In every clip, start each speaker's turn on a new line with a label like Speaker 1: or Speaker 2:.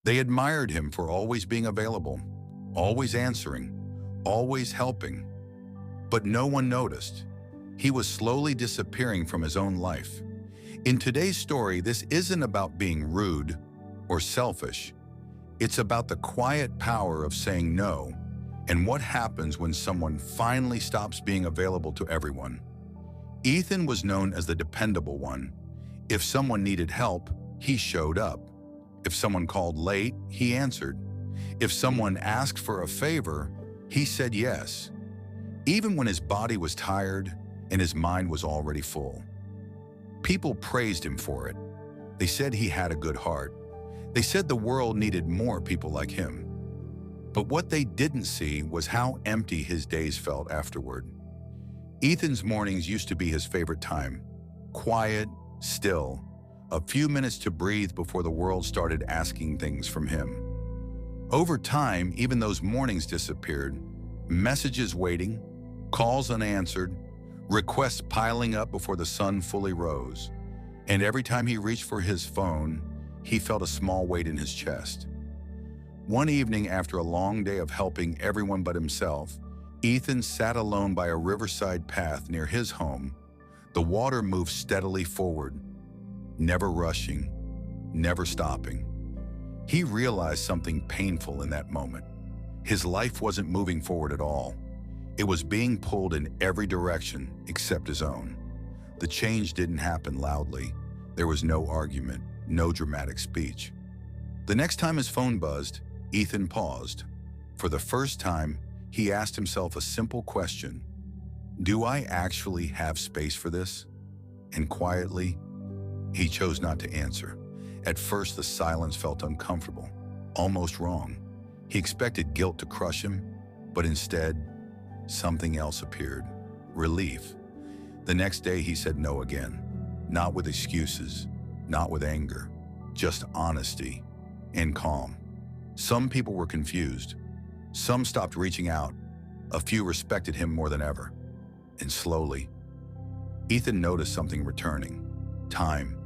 Speaker 1: They admired him for always being available, always answering, always helping. But no one noticed. He was slowly disappearing from his own life. In today's story, this isn't about being rude or selfish. It's about the quiet power of saying no and what happens when someone finally stops being available to everyone. Ethan was known as the dependable one. If someone needed help, he showed up. If someone called late, he answered. If someone asked for a favor, he said yes, even when his body was tired and his mind was already full. People praised him for it. They said he had a good heart. They said the world needed more people like him. But what they didn't see was how empty his days felt afterward. Ethan's mornings used to be his favorite time. Quiet, still, a few minutes to breathe before the world started asking things from him. Over time, even those mornings disappeared. Messages waiting, calls unanswered, requests piling up before the sun fully rose. And every time he reached for his phone, he felt a small weight in his chest. One evening, after a long day of helping everyone but himself, Ethan sat alone by a riverside path near his home. The water moved steadily forward, never rushing, never stopping. He realized something painful in that moment. His life wasn't moving forward at all. It was being pulled in every direction except his own. The change didn't happen loudly. There was no argument, no dramatic speech. The next time his phone buzzed, Ethan paused. For the first time, he asked himself a simple question. Do I actually have space for this? And quietly, he chose not to answer. At first, the silence felt uncomfortable, almost wrong. He expected guilt to crush him, but instead, something else appeared, relief. The next day, he said no again, not with excuses, not with anger, just honesty and calm. Some people were confused. Some stopped reaching out. A few respected him more than ever. And slowly, Ethan noticed something returning. Time,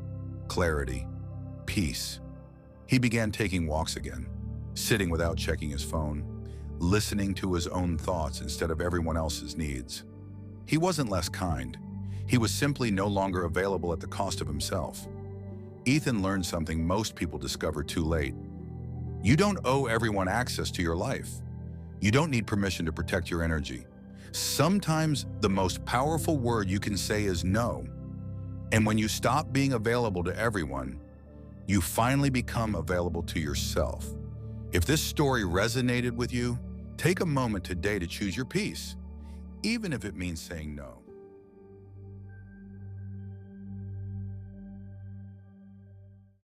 Speaker 1: clarity, peace. He began taking walks again, sitting without checking his phone, listening to his own thoughts instead of everyone else's needs. He wasn't less kind. He was simply no longer available at the cost of himself. Ethan learned something most people discover too late. You don't owe everyone access to your life. You don't need permission to protect your energy. Sometimes the most powerful word you can say is no. And when you stop being available to everyone, you finally become available to yourself. If this story resonated with you, take a moment today to choose your peace, even if it means saying no.